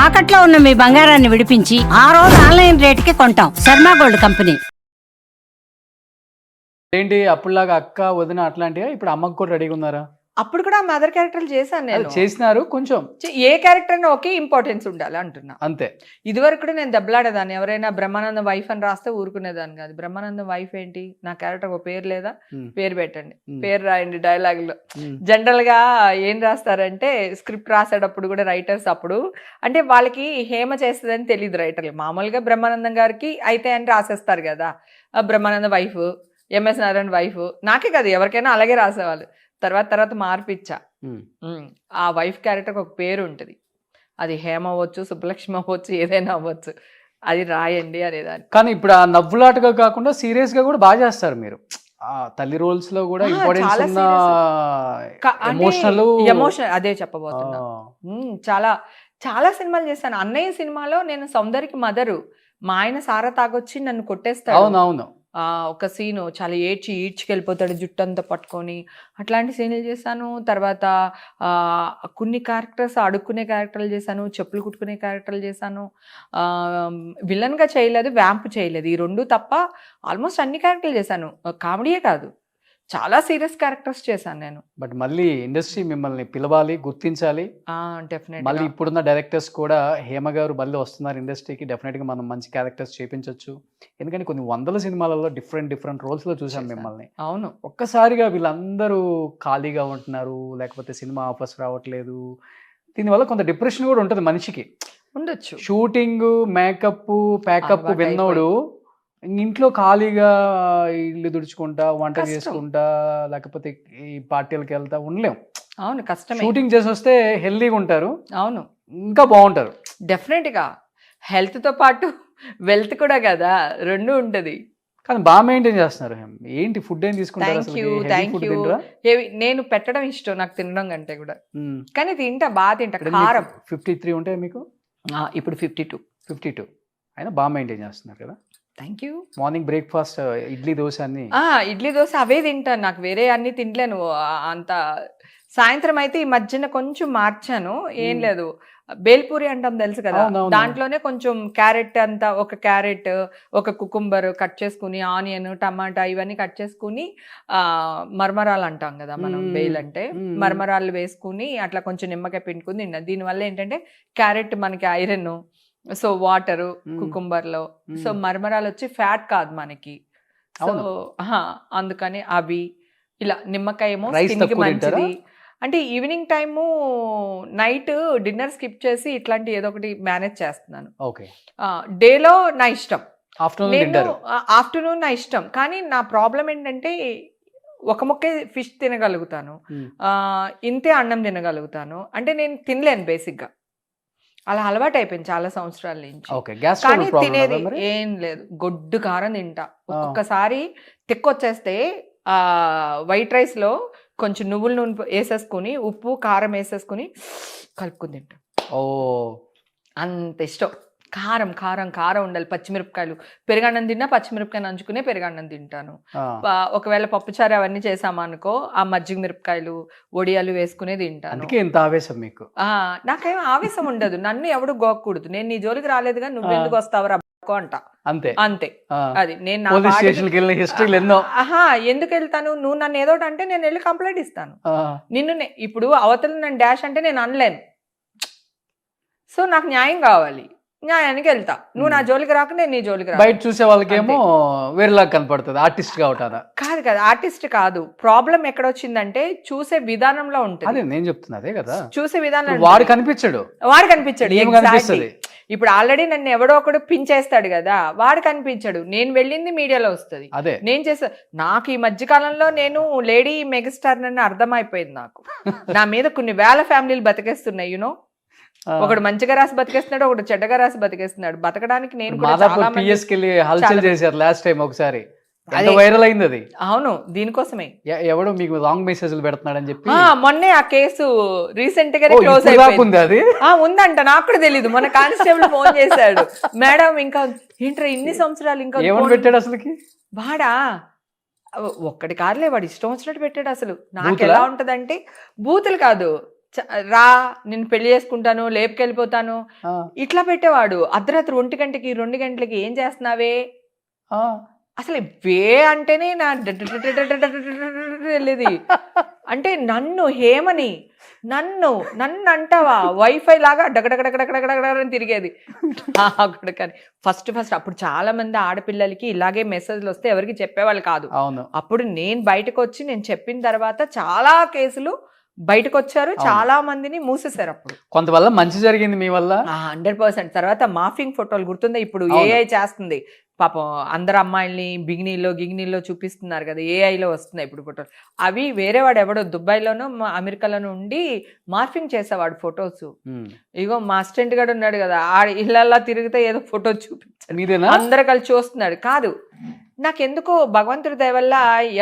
తాకట్లో ఉన్న మీ బంగారాన్ని విడిపించి ఆ రోజు ఆన్లైన్ రేటుకి కొంటాం. Sharma gold company. ఏంటి అప్పుడులాగా అక్క వదిన అట్లాంటివా? ఇప్పుడు అమ్మకు కూడా రెడీగా ఉన్నారా? అప్పుడు కూడా మదర్ క్యారెక్టర్లు చేశాను అది నేను. చేసినారు కొంచెం ఏ క్యారెక్టర్ అయినా ఒకే ఇంపార్టెన్స్ ఉండాలి అంటున్నా. అంతే. ఇదివరకు కూడా నేను దెబ్బలాడేదాన్ని. ఎవరైనా బ్రహ్మానందం వైఫ్ అని రాస్తే ఊరుకునేదాన్ని కాదు. బ్రహ్మానందం వైఫ్ ఏంటి, నా క్యారెక్టర్ ఒక పేరు లేదా, పేరు పెట్టండి, పేరు రాయండి డైలాగులో. జనరల్ గా ఏం రాస్తారంటే స్క్రిప్ట్ రాసేటప్పుడు కూడా రైటర్స్ అప్పుడు అంటే వాళ్ళకి హేమ చేస్తుందని తెలియదు రైటర్లు. మామూలుగా బ్రహ్మానందం గారికి అయితే అని రాసేస్తారు కదా, Brahmanandam wife, MS Narayana wife. నాకే కాదు ఎవరికైనా అలాగే రాసేవాళ్ళు. తర్వాత మార్పిచ్చా. ఆ వైఫ్ క్యారెక్టర్కి ఒక పేరు ఉంటుంది. అది హేమ అవ్వచ్చు, సుబ్బలక్ష్మి అవ్వచ్చు, ఏదైనా అవ్వచ్చు. అది రాయండి అనేదాన్ని. కానీ ఇప్పుడు ఆ నవ్వులాటగా కాకుండా సీరియస్ గా కూడా బాగా చేస్తారు మీరు. ఆ తల్లి రోల్స్ లో కూడా ఇంపార్టెన్స్ ఉన్న ఎమోషనల్ అదే చెప్పబోతున్నా. చాలా చాలా సినిమాలు చేశాను. అన్నయ్య సినిమాలో నేను సౌందర్యకి మదరు, మా ఆయన సారా తాగొచ్చి నన్ను కొట్టేస్తాడు. అవునవును. ఒక సీను చాలా ఈడ్చుకెళ్ళిపోతాడు జుట్టు అంతా పట్టుకొని, అట్లాంటి సీన్లు చేశాను. తర్వాత కొన్ని క్యారెక్టర్స్ అడుక్కునే క్యారెక్టర్లు చేశాను, చెప్పులు కుట్టుకునే క్యారెక్టర్లు చేశాను. విలన్గా చేయలేదు, వ్యాంప్ చేయలేదు. ఈ రెండు తప్ప ఆల్మోస్ట్ అన్ని క్యారెక్టర్లు చేశాను. కామెడీయే కాదు, చాలా సీరియస్ క్యారెక్టర్స్ చేశాను నేను. బట్ మళ్ళీ ఇండస్ట్రీ మిమ్మల్ని పిలవాలి, గుర్తించాలి. డెఫినెట్ మళ్ళీ ఇప్పుడున్న డైరెక్టర్స్ కూడా హేమ గారు మళ్ళీ వస్తున్నారు ఇండస్ట్రీకి, డెఫినెట్ గా మనం మంచి క్యారెక్టర్స్ చేపించవచ్చు. ఎందుకంటే కొన్ని వందల సినిమాలలో డిఫరెంట్ రోల్స్ లో చూసాం మిమ్మల్ని. అవును. ఒక్కసారిగా వీళ్ళందరూ ఖాళీగా ఉంటున్నారు, లేకపోతే సినిమా ఆఫర్స్ రావట్లేదు, దీనివల్ల కొంత డిప్రెషన్ కూడా ఉంటుంది మనిషికి. ఉండొచ్చు. షూటింగ్, మేకప్, ప్యాకప్ విన్నోడు ఇంట్లో ఖాళీగా ఇల్లు తుడుచుకుంటా, వంట చేసుకుంటా, లేకపోతే ఈ పార్టీలకు వెళ్తా ఉండలేం. అవును, కష్టం. షూటింగ్ చేసి వస్తే హెల్దీగా ఉంటారు. అవును, ఇంకా బాగుంటారు. డెఫినెట్ గా హెల్త్ తో పాటు వెల్త్ కూడా కదా, రెండు ఉంటది. కానీ బాగా మెయింటైన్ చేస్తున్నారు. ఏంటి ఫుడ్ ఏం తీసుకుంటారు? Thank you. నేను పెట్టడం ఇష్టం నాకు, తినడం కంటే కూడా. కానీ తింటా, బాగా తింటా. కారం 53 ఉంటాయి మీకు ఇప్పుడు 52 అయినా బాగా మెయింటైన్ చేస్తున్నారు కదా. Thank you. Morning breakfast idli dosa అన్ని ఇడ్లీ దోశ అవే తింటాను, నాకు వేరే అన్ని తినలేను అంత. సాయంత్రం అయితే ఈ మధ్యన కొంచెం మార్చాను, ఏం లేదు, బేల్పూరి అంటాం తెలుసు కదా, దాంట్లోనే కొంచెం క్యారెట్ అంతా, ఒక క్యారెట్, ఒక కుకుంబర్ కట్ చేసుకుని, ఆనియన్, టమాటా ఇవన్నీ కట్ చేసుకుని, మరమరాలు అంటాం కదా మనం, బేల్ అంటే మరమరాలు వేసుకుని అట్లా కొంచెం నిమ్మకాయ పిండుకుని తిన్నా. దీనివల్ల ఏంటంటే క్యారెట్ మనకి ఐరన్, సో వాటరు కుకుంబర్లో, సో మరమరాలు వచ్చి ఫ్యాట్ కాదు మనకి, సో అందుకని అవి ఇలా. నిమ్మకాయ ఏమో స్కిన్కి మంచిది. అంటే evening time, night dinner skip చేసి ఇట్లాంటి ఏదో ఒకటి మేనేజ్ చేస్తున్నాను. డేలో నా ఇష్టం, ఆఫ్టర్నూన్ నా ఇష్టం. కానీ నా ప్రాబ్లం ఏంటంటే ఒక ముక్కే ఫిష్ తినగలుగుతాను, ఇంతే అన్నం తినగలుగుతాను. అంటే నేను తినలేను బేసిక్గా, అలా అలవాటు అయిపోయింది చాలా సంవత్సరాల నుంచి. కానీ తినేది ఏం లేదు, గొడ్డు కారం తింటా. ఒక్కొక్కసారి తిక్కొచ్చేస్తే వైట్ రైస్ లో కొంచెం నువ్వుల నూనె వేసేసుకుని, ఉప్పు కారం వేసేసుకుని కలుపుకుని తింటా. అంత ఇష్టం. కారం కారం కారం ఉండాలి. పచ్చిమిరపకాయలు, పెరుగన్నం తిన్నా పచ్చిమిరపకాయలు నంచుకునే పెరుగన్నం తింటాను. ఒకవేళ పప్పుచారు అవన్నీ చేసామనుకో, ఆ మజ్జిగ మిరపకాయలు, ఒడియాలు వేసుకునే తింటాను. ఆవేశం మీకు? నాకేం ఆవేశం ఉండదు, నన్ను ఎవడు గోక్కూడదు. నేను నీ జోలికి రాలేదుగా, నువ్వెందుకు వస్తావురా అంట, అంతే. అది నేను ఎందుకు వెళ్తాను? నువ్వు నన్ను ఏదోటి అంటే నేను వెళ్ళి కంప్లైంట్ ఇస్తాను. నిన్ను ఇప్పుడు అవతల నన్ను డాష్ అంటే నేను అనలేను. సో నాకు న్యాయం కావాలి, న్యాయానికి వెళ్తా. నువ్వు నా జోలికి రాక నేను నీ జోలికి రా. బయట చూసే వాళ్ళకేమో వేరేలా కనపడుతుంది, ఆర్టిస్ట్ కావటం కాదు కదా. ఆర్టిస్ట్ కాదు, ప్రాబ్లం ఎక్కడ వచ్చిందంటే చూసే విధానంలో ఉంటుంది. నేను చెప్తున్నా అదే కదా, చూసే విధానం. వాడు కనిపించాడు. ఇప్పుడు ఆల్రెడీ నన్ను ఎవడో ఒకడు పించేస్తాడు కదా, వాడు కనిపించాడు. నేను వెళ్ళింది మీడియాలో వస్తుంది, నేను చేసా. నాకు ఈ మధ్య కాలంలో నేను లేడీ మెగాస్టార్ నన్ను అర్థమైపోయింది. నాకు నా మీద కొన్ని వేల ఫ్యామిలీలు బతికేస్తున్నాయి. యూనో, ఒకడు మంచిగా రాసి బతికేస్తున్నాడు, ఒకడు చెడ్డగా రాసి బతికేస్తున్నాడు. బతకడానికి నేను ఒకసారి వైరల్ అయింది అది. అవును, దీనికోసమే. ఎవడో మీకు రాంగ్ మెసేజ్లు పెడుతున్నాడని చెప్పి మొన్నే ఆ కేసు రీసెంట్ గానే క్లోజ్ అయిపోయింది. అది ఉందంట, నాకు కూడా తెలీదు. మన కానిస్టేబుల్ ఫోన్ చేశాడు, మేడం ఇంకా ఏంట్రా ఇన్ని సంవత్సరాలు ఇంకా ఏమని పెట్టాడు అసలుకి? వాడా ఒక్కడి కార్లే, వాడు ఇష్టం వచ్చినట్టు పెట్టాడు. అసలు నాకు ఎలా ఉంటదంటే, బూతులు కాదు, రా నేను పెళ్లి చేసుకుంటాను, లేపుకెళ్ళిపోతాను, ఇట్లా పెట్టేవాడు. అర్ధరాత్రి 1 గంటకి 2 గంటలకి ఏం చేస్తున్నావే, అసలు వే అంటేనే నా వెళ్ళేది. అంటే నన్ను హేమని నన్ను అంటావా వైఫై లాగా డగడగడగడగడగడని తిరిగేది. కానీ ఫస్ట్ అప్పుడు చాలా మంది ఆడపిల్లలకి ఇలాగే మెసేజ్లు వస్తే ఎవరికి చెప్పేవాళ్ళు కాదు. అప్పుడు నేను బయటకు వచ్చి నేను చెప్పిన తర్వాత చాలా కేసులు బయటకు వచ్చారు, చాలా మందిని మూసేశారు. అప్పుడు కొంతవల్ల మంచి జరిగింది మీ వల్ల 100%. తర్వాత మాఫింగ్ ఫోటోలు గుర్తుందా, ఇప్పుడు ఏఐ చేస్తుంది పాపం, అందరు అమ్మాయిల్ని గిగినీలో చూపిస్తున్నారు కదా, ఏఐలో వస్తున్నాయి ఇప్పుడు ఫోటోలు. అవి వేరే వాడు ఎవడో దుబాయ్లోనో అమెరికాలోనో ఉండి మార్ఫింగ్ చేసేవాడు ఫొటోస్. ఇగో మా అసిస్టెంట్ గారు ఉన్నాడు కదా, ఇళ్ళల్లా తిరిగితే ఏదో ఫోటో చూపించాడు, అందరు కలిసి చూస్తున్నాడు. కాదు, నాకెందుకో భగవంతుడి దయ వల్ల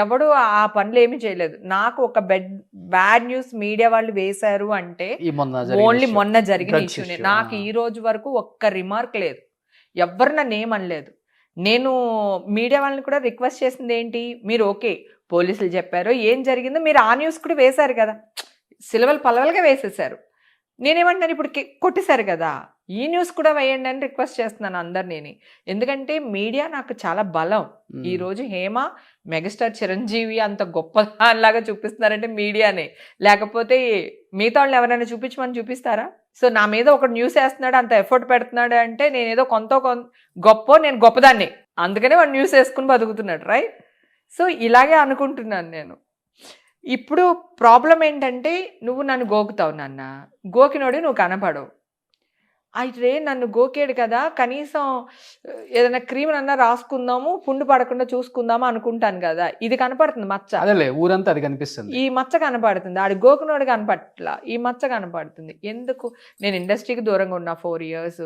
ఎవడు ఆ పనులు ఏమీ చేయలేదు. నాకు ఒక బ్యాడ్ న్యూస్ మీడియా వాళ్ళు వేశారు అంటే ఓన్లీ మొన్న జరిగిన ఇష్యూనే. నాకు ఈ రోజు వరకు ఒక్క రిమార్క్ లేదు, ఎవ్వరు నన్ను ఏమనలేదు. నేను మీడియా వాళ్ళని కూడా రిక్వెస్ట్ చేసింది ఏంటి, మీరు ఓకే పోలీసులు చెప్పారు ఏం జరిగిందో మీరు ఆ న్యూస్ కూడా వేశారు కదా, సిలవలు పలవలుగా వేసేసారు. నేనేమంటాను, ఇప్పుడు కొట్టేశారు కదా, ఈ న్యూస్ కూడా వేయండి అని రిక్వెస్ట్ చేస్తున్నాను అందరినీ. ఎందుకంటే మీడియా నాకు చాలా బలం. ఈ రోజు హేమ మెగాస్టార్ చిరంజీవి అంత గొప్ప దానిలాగా చూపిస్తున్నారంటే మీడియానే, లేకపోతే మిగతా వాళ్ళు ఎవరైనా చూపించమని చూపిస్తారా? సో నా మీద ఒక న్యూస్ వేస్తున్నాడు, అంత ఎఫర్ట్ పెడుతున్నాడు అంటే నేనేదో కొంత గొప్ప, నేను గొప్పదాన్ని, అందుకనే వాడు న్యూస్ వేసుకుని బతుకుతున్నాడు, రైట్? సో ఇలాగే అనుకుంటున్నాను నేను. ఇప్పుడు ప్రాబ్లం ఏంటంటే, నువ్వు నన్ను గోకుతావు నాన్న, గోకినోడు నువ్వు కనపడవు. అయితే నన్ను గోకేడు కదా, కనీసం ఏదైనా క్రీమ్ అన్నా రాసుకుందాము, పుండు పడకుండా చూసుకుందాము అనుకుంటాను కదా, ఇది కనపడుతుంది మచ్చ, ఊరంతా అది కనిపిస్తుంది, ఈ మచ్చ కనపడుతుంది. ఆడి గోకునోడు కనపట్లా, ఈ మచ్చ కనపడుతుంది. ఎందుకు? నేను ఇండస్ట్రీకి దూరంగా ఉన్నా 4 years,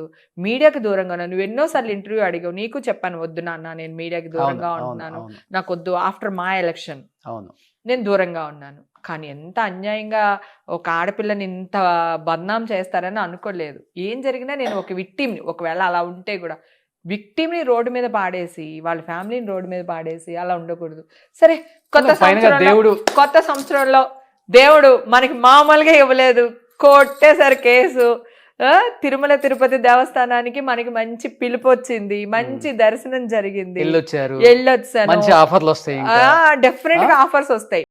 మీడియాకి దూరంగా ఉన్నా. నువ్వు ఎన్నోసార్లు ఇంటర్వ్యూ అడిగావు, నీకు చెప్పాను వద్దు నాన్న నేను మీడియాకి దూరంగా ఉంటున్నాను, నాకు వద్దు. ఆఫ్టర్ మా ఎలక్షన్ నేను దూరంగా ఉన్నాను. కానీ ఎంత అన్యాయంగా ఒక ఆడపిల్లని ఇంత బద్నాం చేస్తారని అనుకోలేదు. ఏం జరిగినా నేను ఒక విక్టిమ్ని, ఒకవేళ అలా ఉంటే కూడా విక్టిమ్ని రోడ్డు మీద పాడేసి, వాళ్ళ ఫ్యామిలీని రోడ్డు మీద పాడేసి అలా ఉండకూడదు. సరే, కొత్త సంవత్సరంలో దేవుడు మనకి మామూలుగా ఇవ్వలేదు, కొట్టేశారు కేసు. తిరుమల తిరుపతి దేవస్థానానికి మనకి మంచి పిలుపు వచ్చింది, మంచి దర్శనం జరిగింది, వెళ్ళొచ్చాను. డెఫినెట్ గా ఆఫర్స్ వస్తాయి.